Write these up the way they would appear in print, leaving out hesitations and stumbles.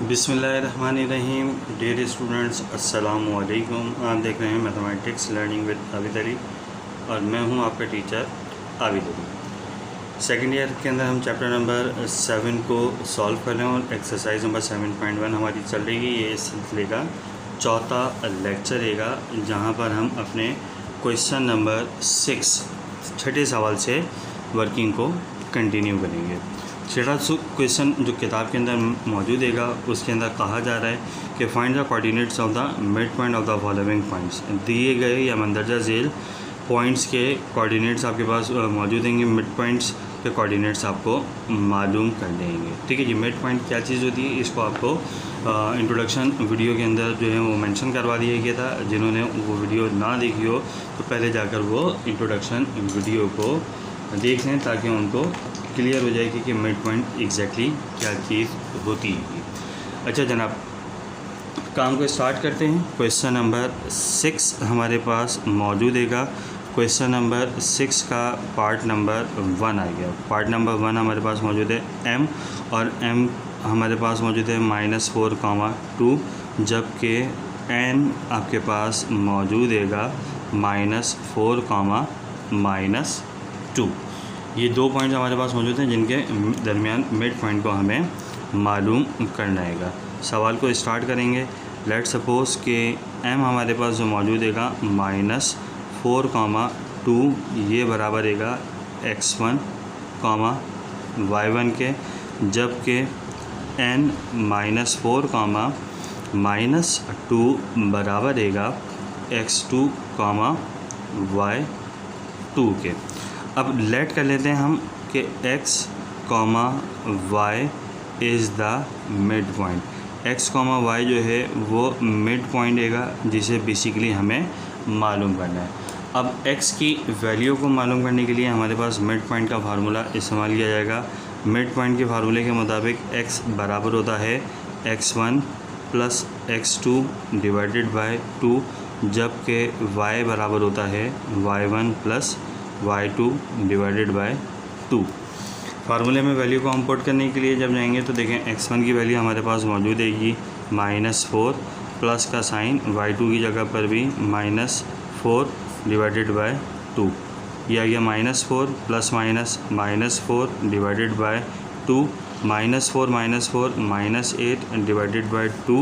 बिस्मिल्लाहिर्रहमानिर्रहीम। Dear students, अस्सलामु अलैकुम। आप देख रहे हैं mathematics learning with Abid Ali और मैं हूं आपका teacher Abid Ali. Second year के अंदर हम चैप्टर नंबर 7 को सॉल्व कर रहे हैं और एक्सरसाइज नंबर 7.1 हमारी चल रही है। ये इस सिलसिले का चौथा लेक्चर रहेगा जहां पर हम अपने क्वेश्चन नंबर 6 छठे सवाल से वर्किंग को कंटिन्यू करेंगे। छठा क्वेश्चन जो किताब के अंदर मौजूद है उसके अंदर कहा जा रहा है कि find the coordinates of the mid point of the following points. दिए गए या मंदरजा झेल पॉइंट्स के कोऑर्डिनेट्स आपके पास मौजूद होंगे। मिड पॉइंट्स के कोऑर्डिनेट्स आपको मालूम कर देंगे। ठीक है जी। मिड पॉइंट क्या चीज़ होती है इसको आपको इंट्रोडक्शन वीडियो के अंदर जो है वो मेंशन करवा दिया गया था। जिन्होंने वो वीडियो ना देखी हो तो पहले जाकर वो इंट्रोडक्शन वीडियो को देख लें ताकि उनको क्लियर हो जाएगी कि मिड पॉइंट एग्जैक्टली क्या चीज़ होती है। अच्छा जनाब, काम को स्टार्ट करते हैं। क्वेश्चन नंबर 6 हमारे पास मौजूद है। क्वेश्चन नंबर 6 का पार्ट नंबर 1 आ गया। पार्ट नंबर 1 हमारे पास मौजूद है m और m हमारे पास मौजूद है -4, -2, जबकि n आपके पास मौजूद है -4, -2। ये दो पॉइंट्स हमारे पास मौजूद हैं जिनके दरमियान मिड पॉइंट को हमें मालूम करना है। सवाल को स्टार्ट करेंगे। लेट सपोज कि m हमारे पास जो मौजूद है -4, -2 ये बराबर है x1, y1 के, जबकि n -4, -2 बराबर है x2, y2 के। अब लेट कर लेते हैं हम कि x, y is the mid point. x, y जो है वो मिड पॉइंट है जिसे बेसिकली हमें मालूम करना है। अब x की वैल्यू को मालूम करने के लिए हमारे पास मिड पॉइंट का फार्मूला इस्तेमाल किया जाएगा। मिड पॉइंट के फार्मूले के मुताबिक x बराबर होता है x1 + x2 डिवाइडेड बाय 2, जबकि y बराबर होता है y1 + y2 डिवाइडेड बाय 2। फार्मूले में वैल्यू को हम पुट करने के लिए जब जाएंगे तो देखें x1 की वैल्यू हमारे पास मौजूद है -4, प्लस का साइन y2 की जगह पर भी -4 डिवाइडेड बाय 2। यह आ गया -4 + -4 डिवाइडेड बाय 2, -4 -8 डिवाइडेड बाय 2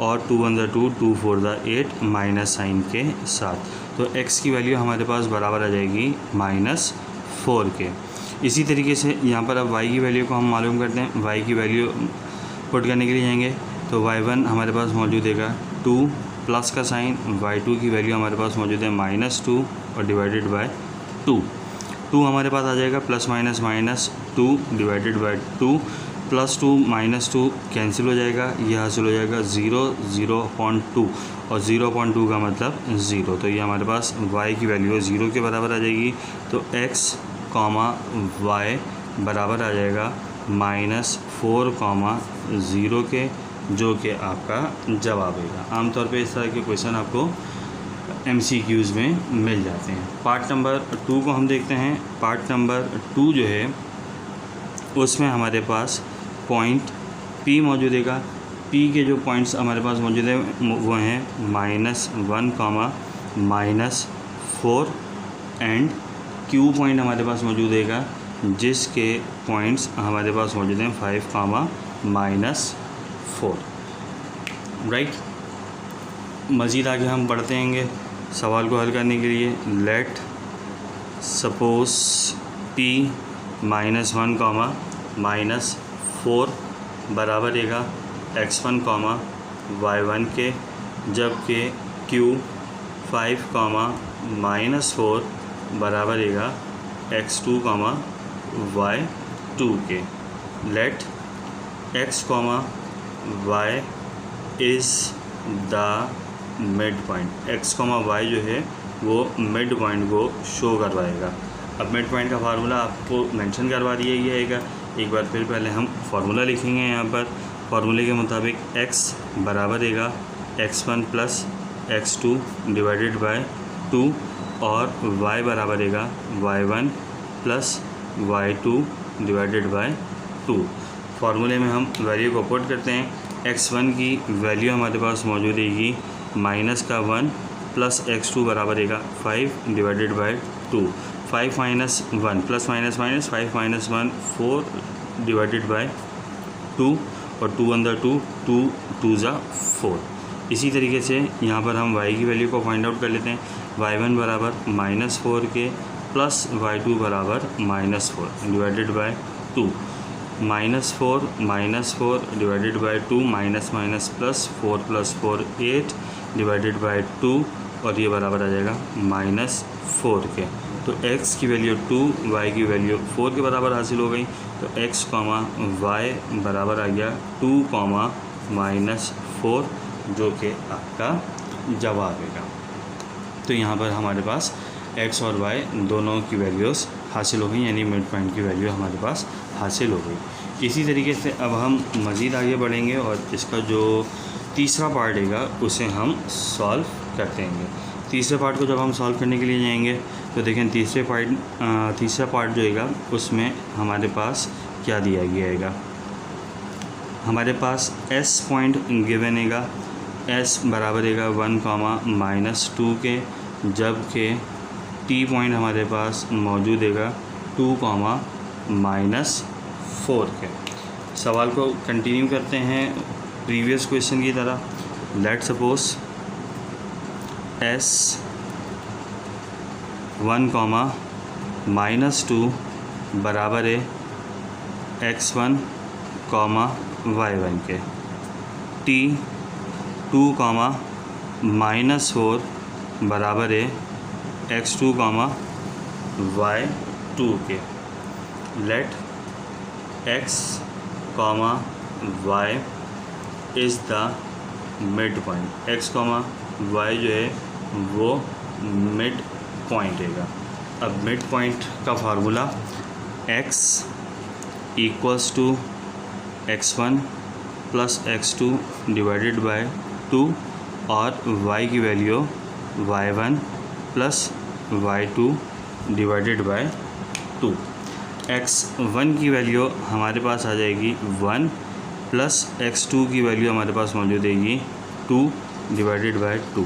और 2 × 2 2 4 8 माइनस साइन के साथ। तो x की वैल्यू हमारे पास बराबर आ जाएगी -4 के। इसी तरीके से यहाँ पर अब y की वैल्यू को हम मालूम करते हैं। y की वैल्यू पुट करने के लिए जाएंगे तो y1 हमारे पास मौजूद है 2, प्लस का साइन y2 की वैल्यू हमारे पास मौजूद है -2 और डिवाइडेड बाय 2। 2 हमारे पास आ जाएगा +-2 डिवाइडेड बाय 2, +2 -2 कैंसिल हो जाएगा। यह हासिल हो जाएगा 0, 0.2 और 0.2 का मतलब 0। तो ये हमारे पास y की वैल्यू 0 के बराबर आ जाएगी। तो x, y बराबर आ जाएगा -4, 0 के, जो कि आपका जवाब है। आमतौर पे इस तरह के क्वेश्चन आपको MCQs में मिल जाते हैं। पार्ट नंबर 2 को हम देखते हैं। पार्ट नंबर 2 जो है उसमें हमारे पास पॉइंट P मौजूद है। P के जो पॉइंट्स हमारे पास मौजूद है वो हैं -1, -4 एंड Q पॉइंट हमारे पास मौजूद है जिसके पॉइंट्स हमारे पास मौजूद हैं 5, -4। राइट। मज़ीद आगे हम बढ़ते हैं सवाल को हल करने के लिए। लेट सपोज P -1, -4 बराबर है x1, y1 के, जबकि Q 5, -4 बराबर है x2, y2 के। Let x, y is the mid point. x, y जो है वो मिड पॉइंट को शो करवाएगा। अब मिड पॉइंट का फार्मूला आपको मेंशन करवा दिया गया है। एक बार फिर पहले हम फार्मूला लिखेंगे। यहाँ पर फार्मूले के मुताबिक x बराबर है x1 + x2 डिवाइडेड बाय 2 और y बराबर है y1 + y2 डिवाइडेड बाय 2। फार्मूले में हम वैल्यू को पुट करते हैं। x1 की वैल्यू हमारे पास मौजूद रहेगी माइनस का 1 प्लस x2 बराबर रहेगा 5 divided by 2। 5 minus 1 plus minus minus 5 minus 1 4 divided by 2 और 2 अंदर 2 2 2 ज़ा 4। इसी तरीके से यहाँ पर हम y की वैल्यू को फाइंड आउट कर लेते हैं। y1 बराबर -4 के प्लस y2 बराबर -4 divided by 2। -4 divided by 2 minus minus plus 4 8 divided by 2 और ये बराबर आ जाएगा -4 के। तो x की वैल्यू 2 y की वैल्यू 4 के बराबर हासिल हो गई। तो x, y बराबर आ गया 2, -4 जो कि आपका जवाब है। तो यहाँ पर हमारे पास x और y दोनों की वैल्यूज़ हासिल हो गई, यानी मिड पॉइंट की वैल्यू हमारे पास हासिल हो गई। इसी तरीके से अब हम मज़ीद आगे बढ़ेंगे और इसका जो तीसरा पार्ट है उसे हम सॉल्व करते हैं। तीसरे पार्ट को जब हम सॉल्व करने के लिए जाएंगे तो देखें तीसरा पार्ट जो है उसमें हमारे पास क्या दिया गया है। हमारे पास s पॉइंट गिवन है, s बराबर है 1, -2 के, जबकि t पॉइंट हमारे पास मौजूद है 2, -4 के। सवाल को कंटिन्यू करते हैं प्रीवियस क्वेश्चन की तरह। लेट सपोज s 1, -2 बराबर है x1, y1 के। t 2, -4 बराबर है x2, y2 के। Let x, y is the mid point. x, y जो है वो मिड पॉइंट है। अब मिड पॉइंट का formula x equals to x1 plus x2 divided by 2 और y की value y1 plus y2 divided by 2। x1 की वैल्यू हमारे पास आ जाएगी 1 प्लस x2 की वैल्यू हमारे पास मौजूद रहेगी 2 डिवाइडेड बाय 2।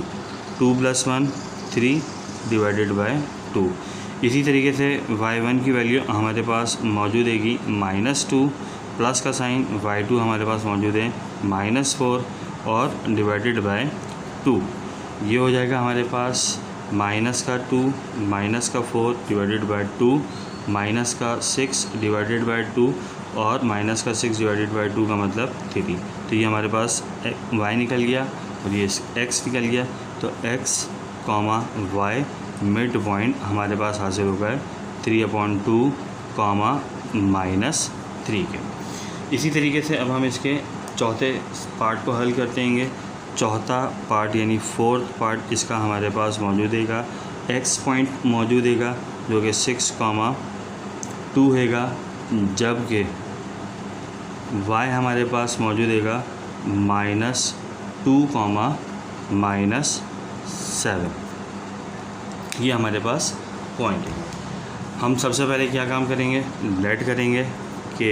2 + 1 3 divided by 2। इसी तरीके से y1 की वैल्यू हमारे पास मौजूद रहेगी -2 प्लस का साइन, y2 हमारे पास मौजूद है -4 और डिवाइडेड बाय 2। ये हो जाएगा हमारे पास -2 -4 डिवाइडेड बाय 2 -6 डिवाइडेड बाय 2 और -6 डिवाइडेड बाय 2 का मतलब 3। तो ये हमारे पास y निकल गया और ये x निकल गया। तो x, y मिड पॉइंट हमारे पास हासिल हो गए 3/2, -3 के। इसी तरीके से अब हम इसके चौथे पार्ट को हल करते हैं। चौथा पार्ट यानी फोर्थ पार्ट इसका हमारे पास मौजूद है x पॉइंट मौजूद है जो कि 6, 2 है, जबकि y हमारे पास मौजूद है -2, -7। ये हमारे पास पॉइंट है। हम सबसे पहले क्या काम करेंगे, लेट करेंगे कि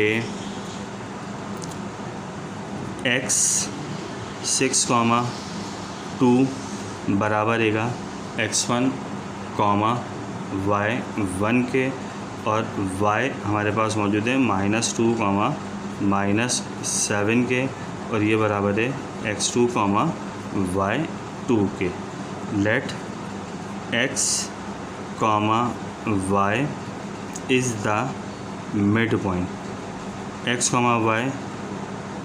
x 6, 2 बराबर है x1, y1 के और y हमारे पास मौजूद है -2, -7 के और ये बराबर है x2, y2 के। Let x, y is the mid point. x, y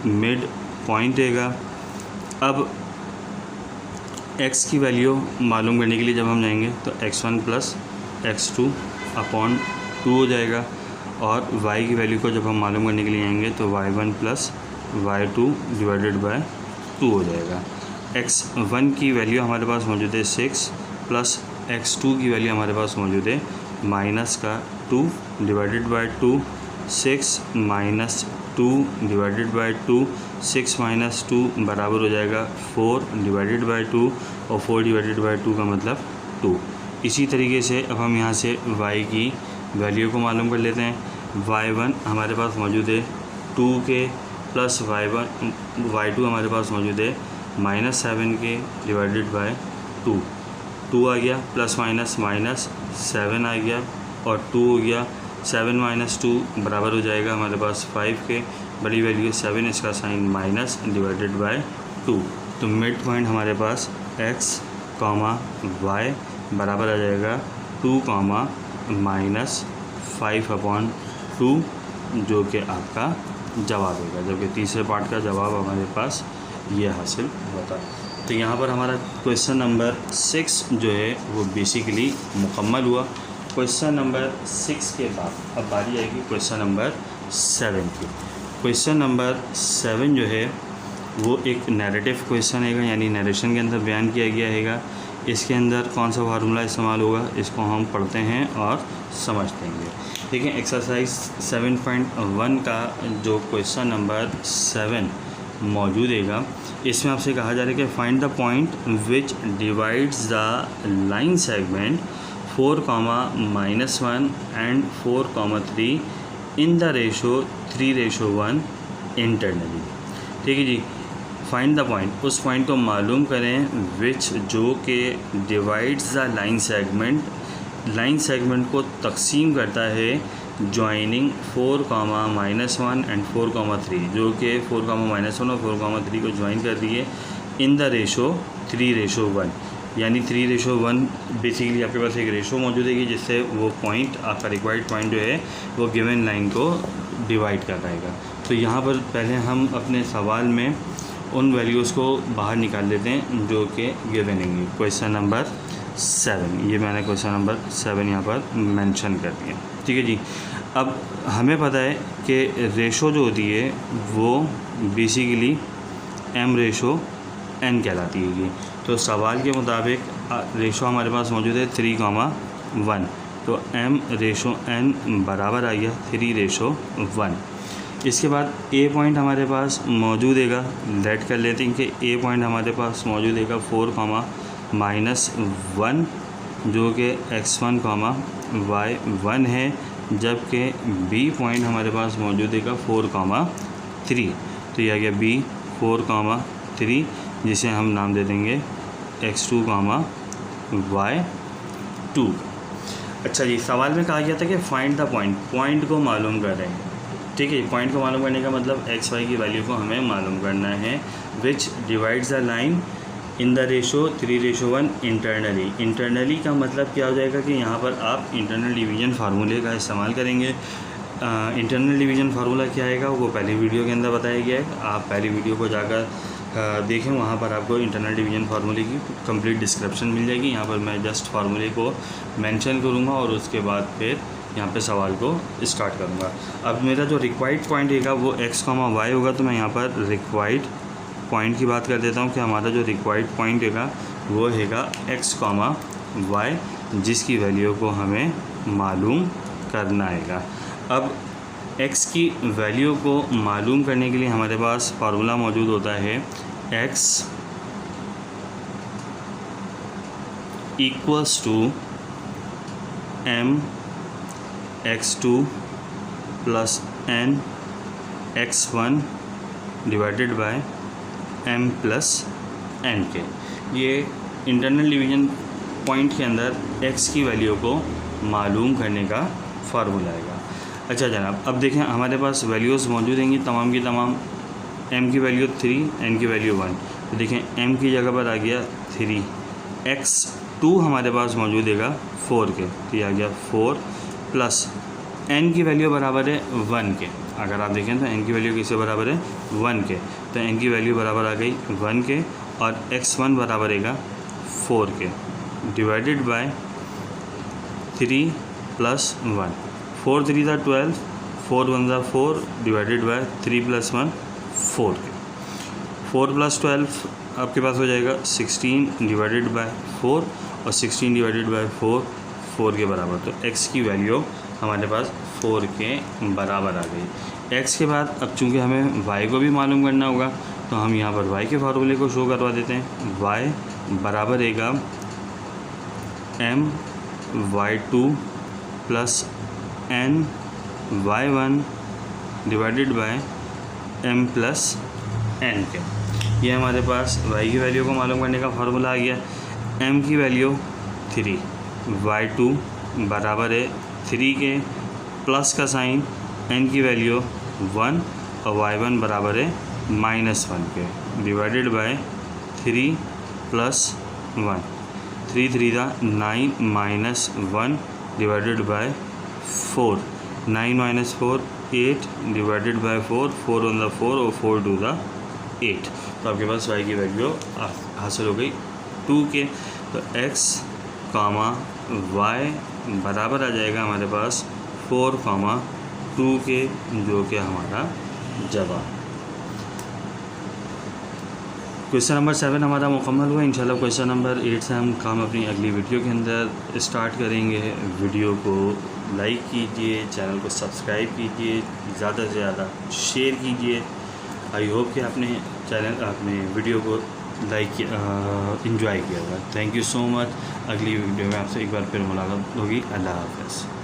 mid point है। अब x की वैल्यू मालूम करने के लिए जब हम जाएंगे तो x1 प्लस x2 अपॉन 2 हो जाएगा और y की वैल्यू को जब हम मालूम करने के लिए जाएंगे तो y1 plus y2 divided by 2 हो जाएगा। x1 की वैल्यू हमारे पास मौजूद है 6 प्लस x2 की वैल्यू हमारे पास मौजूद है -2 डिवाइडेड बाय 2। 6 - 2 डिवाइडेड बाय 2, 6 - 2 बराबर हो जाएगा 4 डिवाइडेड बाय 2 और 4 डिवाइडेड बाय 2 का मतलब 2। इसी तरीके से अब हम यहाँ से y की वैल्यू को मालूम कर लेते हैं। y1 हमारे पास मौजूद है 2 के, प्लस y2 हमारे पास मौजूद है -7k डिवाइडेड बाय 2 आ गया, प्लस माइनस माइनस 7 आ गया और 2 हो गया। 7 माइनस 2 बराबर हो जाएगा हमारे पास 5k, बड़ी वैल्यू 7, इसका साइन माइनस डिवाइडेड बाय 2। तो मिड पॉइंट हमारे पास x, y बराबर आ जाएगा 2, -5/2, जो कि आपका जवाब होगा, जबकि तीसरे पार्ट का जवाब हमारे पास ये हासिल होता है। तो यहाँ पर हमारा क्वेश्चन नंबर 6 जो है वो बेसिकली मुकम्मल हुआ। क्वेश्चन नंबर 6 के बाद अब बारी आएगी क्वेश्चन नंबर 7 की। क्वेश्चन नंबर 7 जो है वो एक नैरेटिव क्वेश्चन है, यानी नरेशन के अंदर बयान किया गया है। इसके अंदर कौन सा फार्मूला इस्तेमाल होगा इसको हम पढ़ते हैं और समझते हैं। देखिए एक्सरसाइज 7.1 का जो क्वेश्चन नंबर 7 मौजूद है, इसमें आपसे कहा जा रहा है कि find the point which divides the line segment 4,-1 and 4,3 in the ratio 3:1 internally. ठीक है जी, फाइंड द पॉइंट, उस पॉइंट को मालूम करें विच जो कि डिवाइड्स द लाइन सेगमेंट को तकसीम करता है जॉइनिंग 4,-1 एंड 4,3, जो कि 4,-1 और 4,3 को ज्वाइन कर रही है इन द रेशो 3:1, यानी 3:1 बेसिकली आपके पास एक रेशो मौजूद है जिससे वो पॉइंट, आपका रिक्वायर्ड पॉइंट जो है वो गिवन लाइन को डिवाइड कर पाएगा। तो यहाँ पर पहले हम अपने सवाल में उन वैल्यूज़ को बाहर निकाल लेते हैं जो कि गिवन है। क्वेश्चन नंबर 7, ये मैंने क्वेश्चन नंबर 7 यहाँ पर मेंशन कर दिया। ठीक है जी, अब हमें पता है कि रेशो जो होती है वो बेसिकली m/n कहलाती है। तो सवाल के मुताबिक रेशो हमारे पास मौजूद है 3,1, तो m/n बराबर आ गया 3:1। इसके बाद ए पॉइंट हमारे पास मौजूद है, लेट कर लेते हैं कि ए पॉइंट हमारे पास मौजूद है 4,-1, जो कि x1, y1 है, जबकि बी पॉइंट हमारे पास मौजूद है 4,3। तो यह आ गया b 4,3, जिसे हम नाम दे देंगे x2, y2। अच्छा जी, सवाल में कहा गया था कि फाइंड द पॉइंट को मालूम करें। ठीक है, पॉइंट को मालूम करने का मतलब एक्स वाई की वैल्यू को हमें मालूम करना है विच divides the line in the ratio 3:1 internally का मतलब क्या हो जाएगा कि यहाँ पर आप इंटरनल डिवीजन फार्मूले का इस्तेमाल करेंगे। इंटरनल डिवीजन फार्मूला क्या आएगा वो पहली वीडियो के अंदर बताया गया है, आप पहली वीडियो को जाकर देखें, वहाँ पर आपको इंटरनल डिवीजन फार्मूले की कंप्लीट डिस्क्रिप्शन मिल जाएगी। यहाँ पर मैं जस्ट फार्मूले को मेंशन करूँगा और उसके बाद फिर यहाँ पे सवाल को स्टार्ट करूँगा। अब मेरा जो रिक्वायर्ड पॉइंट है वो x, y होगा, तो मैं यहाँ पर रिक्वायर्ड पॉइंट की बात कर देता हूँ कि हमारा जो रिक्वायर्ड पॉइंट है वो हैगा x, y, जिसकी वैल्यू को हमें मालूम करना है। अब x की वैल्यू को मालूम करने के लिए हमारे पास फार्मूला मौजूद होता है x equals to m x2 plus n x1 divided by m plus n के। ये इंटरनल डिवीजन पॉइंट के अंदर x की वैल्यू को मालूम करने का फार्मूला आएगा। अच्छा जनाब, अब देखें हमारे पास वैल्यूज़ मौजूद होंगी तमाम की तमाम। m की वैल्यू 3, n की वैल्यू 1, तो देखें m की जगह पर आ गया 3, x2 हमारे पास मौजूद है 4 के, तो ये आ गया 4 प्लस n की वैल्यू बराबर है 1 के। अगर आप देखें तो n की वैल्यू किससे बराबर है 1 के, तो n की वैल्यू बराबर आ गई 1 के और x1 बराबर है 4 के डिवाइडेड बाय 3 प्लस 1। 4 3 ज़ा 12, 4 1 ज़ा 4 डिवाइडेड बाय 3 प्लस 1 4 के। 4 प्लस 12 आपके पास हो जाएगा 16 डिवाइडेड बाय 4 और 16 डिवाइडेड बाय 4 के बराबर। तो x की वैल्यू हमारे पास 4 के बराबर आ गई। x के बाद अब चूँकि हमें y को भी मालूम करना होगा तो हम यहाँ पर y के फार्मूले को शो करवा देते हैं। y बराबर रहेगा m y2 plus n y1 divided by m plus n के। ये हमारे पास y की वैल्यू को मालूम करने का फार्मूला आ गया। m की वैल्यू 3, y2 बराबर है 3 के प्लस का साइन, n की वैल्यू 1 और y1 बराबर है -1 के, डिवाइडेड बाय 3 प्लस 1, 3 3 था 9 minus 1 divided by 4, 9 minus 4 8 divided by 4, 4 on the 4 और 4 टू द 8। तो आपके पास y की वैल्यू हासिल हो गई 2 के। तो x कामा y बराबर आ जाएगा हमारे पास 4 कामा 2 के, जो कि हमारा जवाब। क्वेश्चन नंबर 7 हमारा मुकम्मल हुआ। इंशाल्लाह क्वेश्चन नंबर 8 से हम काम अपनी अगली वीडियो के अंदर स्टार्ट करेंगे। वीडियो को लाइक कीजिए, चैनल को सब्सक्राइब कीजिए, ज़्यादा से ज़्यादा शेयर कीजिए। आई होप कि आपने वीडियो को लाइक इंजॉय किया होगा। Thank you so much. अगली वीडियो में आपसे एक बार फिर मुलाकात होगी। अल्लाह हाफ़िज़।